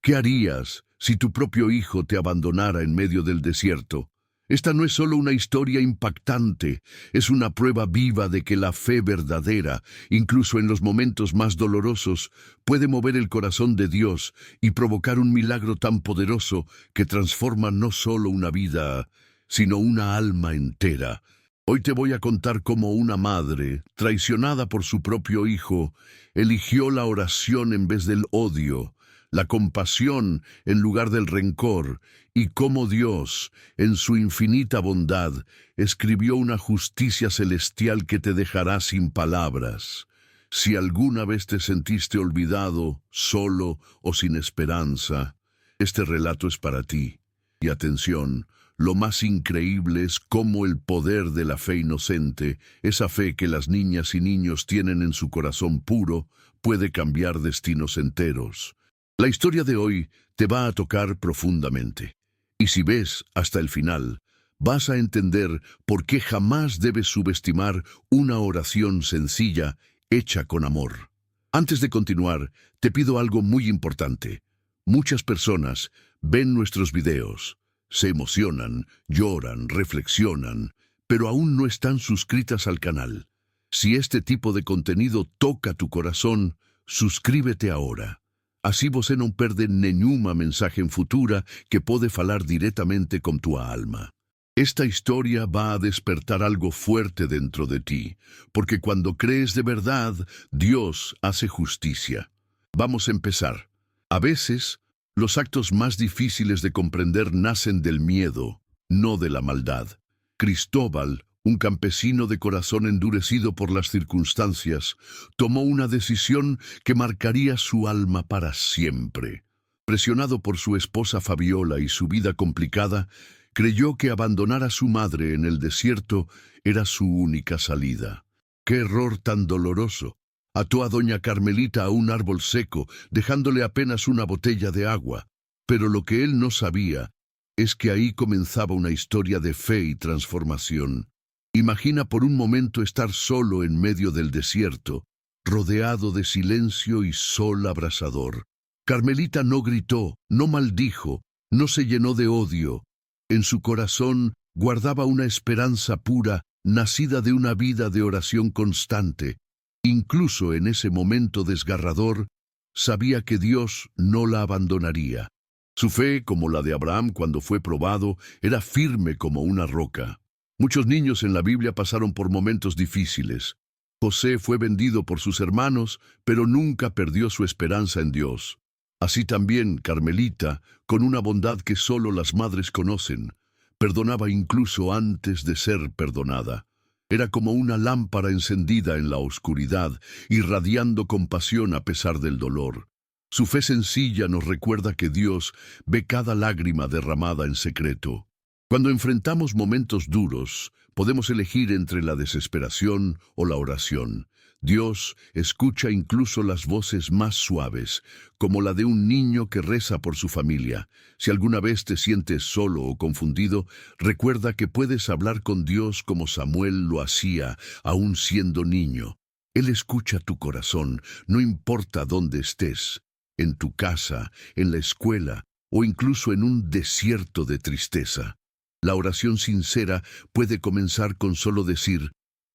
¿Qué harías si tu propio hijo te abandonara en medio del desierto? Esta no es solo una historia impactante, es una prueba viva de que la fe verdadera, incluso en los momentos más dolorosos, puede mover el corazón de Dios y provocar un milagro tan poderoso que transforma no solo una vida, sino una alma entera. Hoy te voy a contar cómo una madre, traicionada por su propio hijo, eligió la oración en vez del odio, la compasión en lugar del rencor, y cómo Dios, en su infinita bondad, escribió una justicia celestial que te dejará sin palabras. Si alguna vez te sentiste olvidado, solo o sin esperanza, este relato es para ti. Y atención, lo más increíble es cómo el poder de la fe inocente, esa fe que las niñas y niños tienen en su corazón puro, puede cambiar destinos enteros. La historia de hoy te va a tocar profundamente. Y si ves hasta el final, vas a entender por qué jamás debes subestimar una oración sencilla hecha con amor. Antes de continuar, te pido algo muy importante. Muchas personas ven nuestros videos, se emocionan, lloran, reflexionan, pero aún no están suscritas al canal. Si este tipo de contenido toca tu corazón, suscríbete ahora. Así você non perde nenhuma mensaje futura que pode falar directamente con tu alma. Esta historia va a despertar algo fuerte dentro de ti, porque cuando crees de verdad, Dios hace justicia. Vamos a empezar. A veces, los actos más difíciles de comprender nacen del miedo, no de la maldad. Cristóbal, un campesino de corazón endurecido por las circunstancias, tomó una decisión que marcaría su alma para siempre. Presionado por su esposa Fabiola y su vida complicada, creyó que abandonar a su madre en el desierto era su única salida. ¡Qué error tan doloroso! Ató a doña Carmelita a un árbol seco, dejándole apenas una botella de agua. Pero lo que él no sabía es que ahí comenzaba una historia de fe y transformación. Imagina por un momento estar solo en medio del desierto, rodeado de silencio y sol abrasador. Carmelita no gritó, no maldijo, no se llenó de odio. En su corazón guardaba una esperanza pura, nacida de una vida de oración constante. Incluso en ese momento desgarrador, sabía que Dios no la abandonaría. Su fe, como la de Abraham cuando fue probado, era firme como una roca. Muchos niños en la Biblia pasaron por momentos difíciles. José fue vendido por sus hermanos, pero nunca perdió su esperanza en Dios. Así también Carmelita, con una bondad que solo las madres conocen, perdonaba incluso antes de ser perdonada. Era como una lámpara encendida en la oscuridad, irradiando compasión a pesar del dolor. Su fe sencilla nos recuerda que Dios ve cada lágrima derramada en secreto. Cuando enfrentamos momentos duros, podemos elegir entre la desesperación o la oración. Dios escucha incluso las voces más suaves, como la de un niño que reza por su familia. Si alguna vez te sientes solo o confundido, recuerda que puedes hablar con Dios como Samuel lo hacía, aún siendo niño. Él escucha tu corazón, no importa dónde estés, en tu casa, en la escuela o incluso en un desierto de tristeza. La oración sincera puede comenzar con solo decir,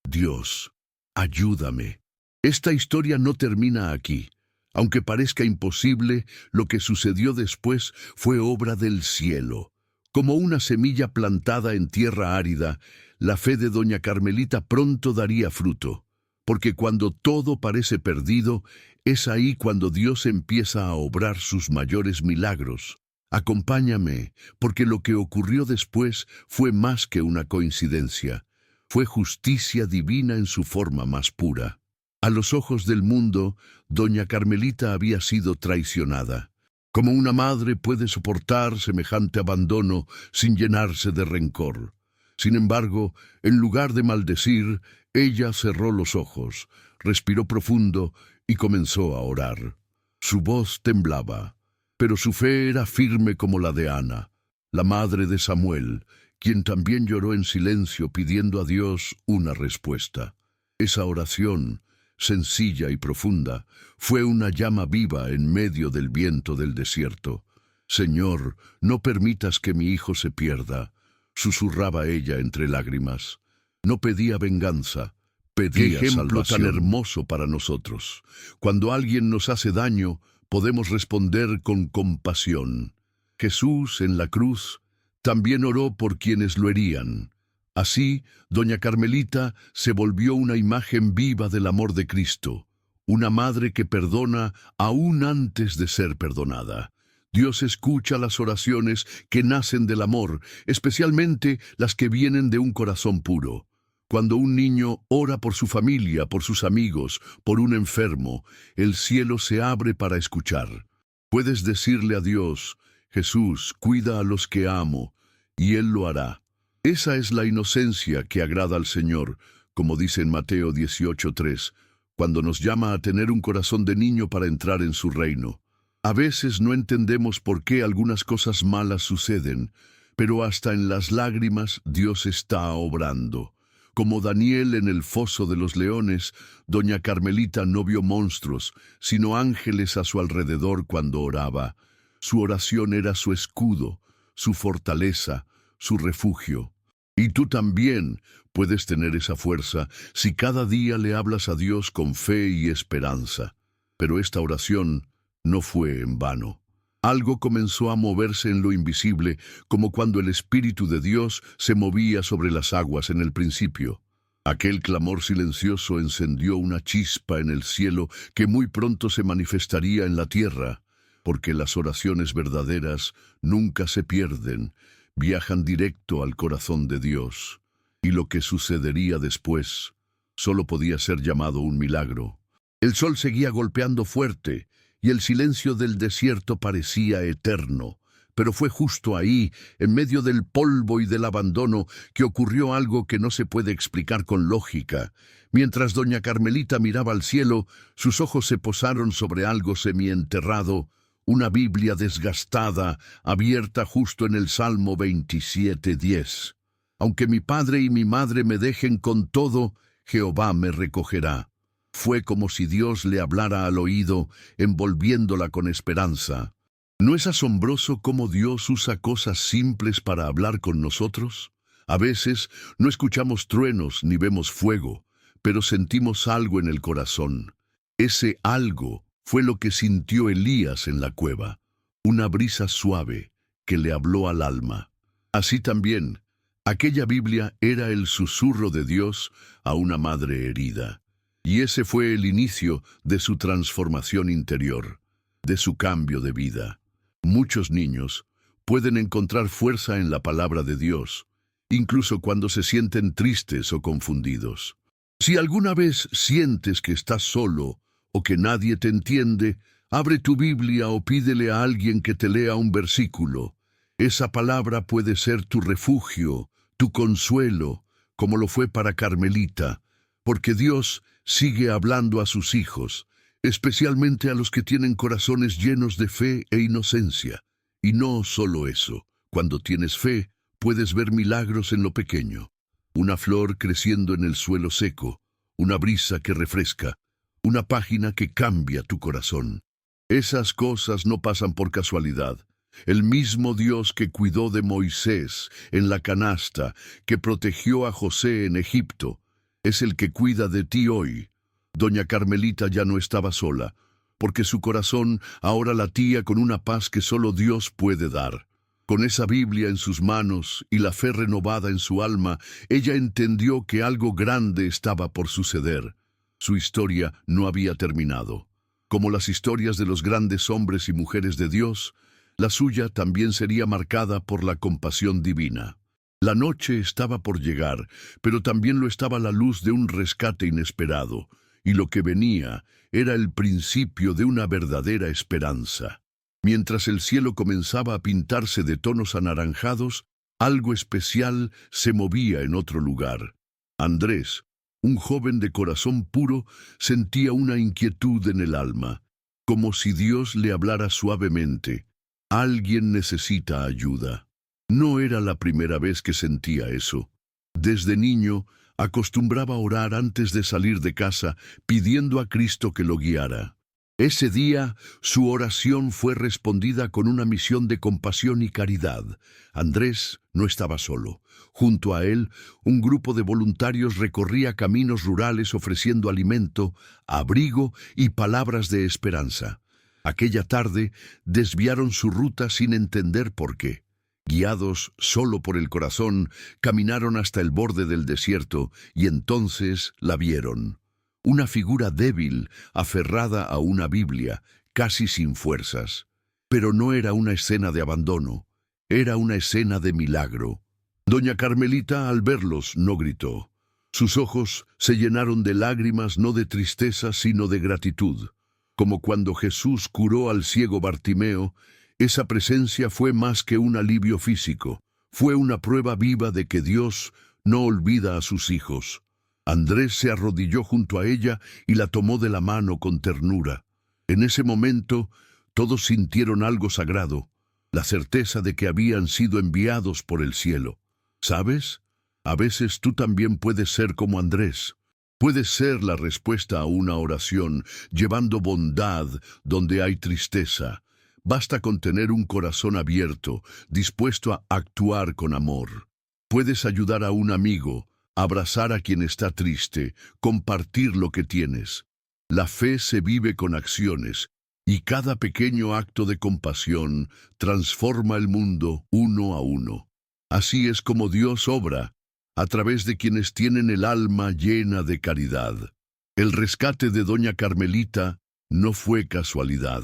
Dios, ayúdame. Esta historia no termina aquí. Aunque parezca imposible, lo que sucedió después fue obra del cielo. Como una semilla plantada en tierra árida, la fe de doña Carmelita pronto daría fruto. Porque cuando todo parece perdido, es ahí cuando Dios empieza a obrar sus mayores milagros. Acompáñame, porque lo que ocurrió después fue más que una coincidencia. Fue justicia divina en su forma más pura. A los ojos del mundo, doña Carmelita había sido traicionada. ¿Cómo una madre puede soportar semejante abandono sin llenarse de rencor? Sin embargo, en lugar de maldecir, ella cerró los ojos, respiró profundo y comenzó a orar. Su voz temblaba, pero su fe era firme como la de Ana, la madre de Samuel, quien también lloró en silencio pidiendo a Dios una respuesta. Esa oración sencilla y profunda, fue una llama viva en medio del viento del desierto. «Señor, no permitas que mi hijo se pierda», susurraba ella entre lágrimas. No pedía venganza, pedía salvación. ¡Qué ejemplo tan hermoso para nosotros! Cuando alguien nos hace daño, podemos responder con compasión. Jesús, en la cruz, también oró por quienes lo herían. Así, doña Carmelita se volvió una imagen viva del amor de Cristo, una madre que perdona aún antes de ser perdonada. Dios escucha las oraciones que nacen del amor, especialmente las que vienen de un corazón puro. Cuando un niño ora por su familia, por sus amigos, por un enfermo, el cielo se abre para escuchar. Puedes decirle a Dios: «Jesús, cuida a los que amo», y Él lo hará. Esa es la inocencia que agrada al Señor, como dice en Mateo 18:3, cuando nos llama a tener un corazón de niño para entrar en su reino. A veces no entendemos por qué algunas cosas malas suceden, pero hasta en las lágrimas Dios está obrando. Como Daniel en el foso de los leones, doña Carmelita no vio monstruos, sino ángeles a su alrededor cuando oraba. Su oración era su escudo, su fortaleza, su refugio. Y tú también puedes tener esa fuerza si cada día le hablas a Dios con fe y esperanza. Pero esta oración no fue en vano. Algo comenzó a moverse en lo invisible, como cuando el Espíritu de Dios se movía sobre las aguas en el principio. Aquel clamor silencioso encendió una chispa en el cielo que muy pronto se manifestaría en la tierra, porque las oraciones verdaderas nunca se pierden, viajan directo al corazón de Dios. Y lo que sucedería después solo podía ser llamado un milagro. El sol seguía golpeando fuerte, y el silencio del desierto parecía eterno. Pero fue justo ahí, en medio del polvo y del abandono, que ocurrió algo que no se puede explicar con lógica. Mientras doña Carmelita miraba al cielo, sus ojos se posaron sobre algo semienterrado, una Biblia desgastada, abierta justo en el Salmo 27:10. «Aunque mi padre y mi madre me dejen con todo, Jehová me recogerá». Fue como si Dios le hablara al oído, envolviéndola con esperanza. ¿No es asombroso cómo Dios usa cosas simples para hablar con nosotros? A veces no escuchamos truenos ni vemos fuego, pero sentimos algo en el corazón. Ese algo fue lo que sintió Elías en la cueva, una brisa suave que le habló al alma. Así también, aquella Biblia era el susurro de Dios a una madre herida. Y ese fue el inicio de su transformación interior, de su cambio de vida. Muchos niños pueden encontrar fuerza en la palabra de Dios, incluso cuando se sienten tristes o confundidos. Si alguna vez sientes que estás solo o que nadie te entiende, abre tu Biblia o pídele a alguien que te lea un versículo. Esa palabra puede ser tu refugio, tu consuelo, como lo fue para Carmelita, porque Dios sigue hablando a sus hijos, especialmente a los que tienen corazones llenos de fe e inocencia. Y no solo eso, cuando tienes fe, puedes ver milagros en lo pequeño. Una flor creciendo en el suelo seco, una brisa que refresca, una página que cambia tu corazón. Esas cosas no pasan por casualidad. El mismo Dios que cuidó de Moisés en la canasta, que protegió a José en Egipto, es el que cuida de ti hoy. Doña Carmelita ya no estaba sola, porque su corazón ahora latía con una paz que solo Dios puede dar. Con esa Biblia en sus manos y la fe renovada en su alma, ella entendió que algo grande estaba por suceder. Su historia no había terminado. Como las historias de los grandes hombres y mujeres de Dios, la suya también sería marcada por la compasión divina. La noche estaba por llegar, pero también lo estaba la luz de un rescate inesperado, y lo que venía era el principio de una verdadera esperanza. Mientras el cielo comenzaba a pintarse de tonos anaranjados, algo especial se movía en otro lugar. Andrés, un joven de corazón puro, sentía una inquietud en el alma, como si Dios le hablara suavemente. Alguien necesita ayuda. No era la primera vez que sentía eso. Desde niño Acostumbraba a orar antes de salir de casa, pidiendo a Cristo que lo guiara. Ese día, su oración fue respondida con una misión de compasión y caridad. Andrés no estaba solo. Junto a él, un grupo de voluntarios recorría caminos rurales ofreciendo alimento, abrigo y palabras de esperanza. Aquella tarde, desviaron su ruta sin entender por qué. Guiados solo por el corazón, caminaron hasta el borde del desierto y entonces la vieron. Una figura débil, aferrada a una Biblia, casi sin fuerzas. Pero no era una escena de abandono, era una escena de milagro. Doña Carmelita, al verlos, no gritó. Sus ojos se llenaron de lágrimas, no de tristeza, sino de gratitud. Como cuando Jesús curó al ciego Bartimeo, esa presencia fue más que un alivio físico, fue una prueba viva de que Dios no olvida a sus hijos. Andrés se arrodilló junto a ella y la tomó de la mano con ternura. En ese momento, todos sintieron algo sagrado, la certeza de que habían sido enviados por el cielo. ¿Sabes? A veces tú también puedes ser como Andrés. Puedes ser la respuesta a una oración, llevando bondad donde hay tristeza. Basta con tener un corazón abierto, dispuesto a actuar con amor. Puedes ayudar a un amigo, abrazar a quien está triste, compartir lo que tienes. La fe se vive con acciones, y cada pequeño acto de compasión transforma el mundo uno a uno. Así es como Dios obra, a través de quienes tienen el alma llena de caridad. El rescate de Doña Carmelita no fue casualidad.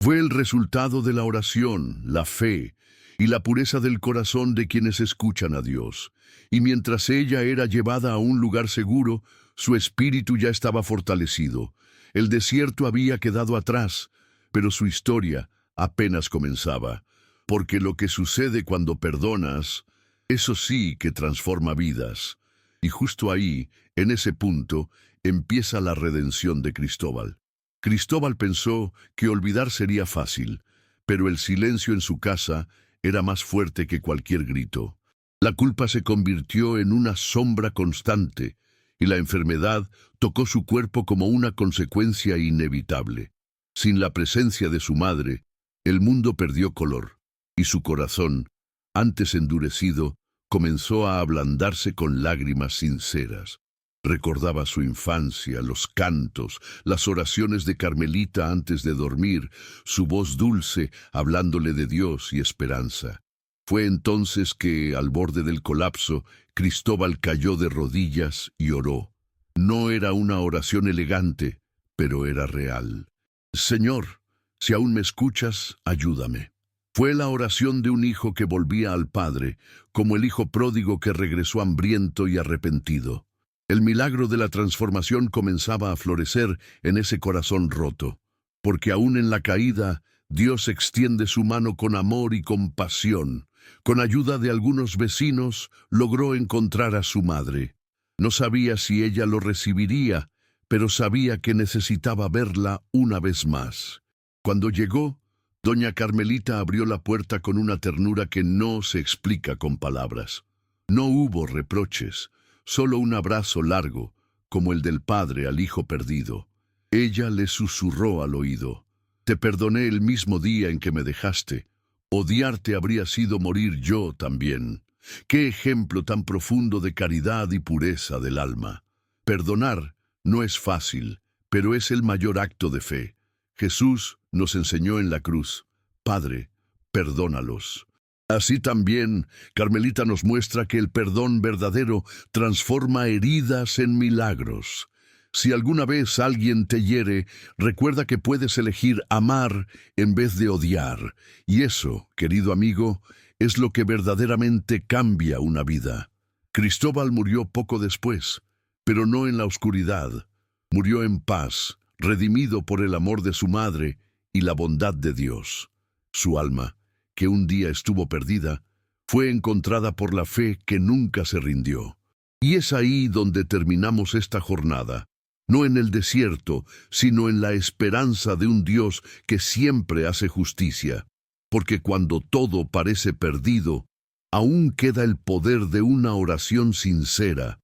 Fue el resultado de la oración, la fe y la pureza del corazón de quienes escuchan a Dios. Y mientras ella era llevada a un lugar seguro, su espíritu ya estaba fortalecido. El desierto había quedado atrás, pero su historia apenas comenzaba. Porque lo que sucede cuando perdonas, eso sí que transforma vidas. Y justo ahí, en ese punto, empieza la redención de Cristóbal. Cristóbal pensó que olvidar sería fácil, pero el silencio en su casa era más fuerte que cualquier grito. La culpa se convirtió en una sombra constante, y la enfermedad tocó su cuerpo como una consecuencia inevitable. Sin la presencia de su madre, el mundo perdió color, y su corazón, antes endurecido, comenzó a ablandarse con lágrimas sinceras. Recordaba su infancia, los cantos, las oraciones de Carmelita antes de dormir, su voz dulce hablándole de Dios y esperanza. Fue entonces que, al borde del colapso, Cristóbal cayó de rodillas y oró. No era una oración elegante, pero era real. Señor, si aún me escuchas, ayúdame. Fue la oración de un hijo que volvía al Padre, como el hijo pródigo que regresó hambriento y arrepentido. El milagro de la transformación comenzaba a florecer en ese corazón roto, porque aún en la caída, Dios extiende su mano con amor y compasión. Con ayuda de algunos vecinos, logró encontrar a su madre. No sabía si ella lo recibiría, pero sabía que necesitaba verla una vez más. Cuando llegó, Doña Carmelita abrió la puerta con una ternura que no se explica con palabras. No hubo reproches, solo un abrazo largo, como el del padre al hijo perdido. Ella le susurró al oído: «Te perdoné el mismo día en que me dejaste. Odiarte habría sido morir yo también». ¡Qué ejemplo tan profundo de caridad y pureza del alma! Perdonar no es fácil, pero es el mayor acto de fe. Jesús nos enseñó en la cruz: «Padre, perdónalos». Así también, Carmelita nos muestra que el perdón verdadero transforma heridas en milagros. Si alguna vez alguien te hiere, recuerda que puedes elegir amar en vez de odiar. Y eso, querido amigo, es lo que verdaderamente cambia una vida. Cristóbal murió poco después, pero no en la oscuridad. Murió en paz, redimido por el amor de su madre y la bondad de Dios. Su alma, que un día estuvo perdida, fue encontrada por la fe que nunca se rindió. Y es ahí donde terminamos esta jornada, no en el desierto, sino en la esperanza de un Dios que siempre hace justicia. Porque cuando todo parece perdido, aún queda el poder de una oración sincera,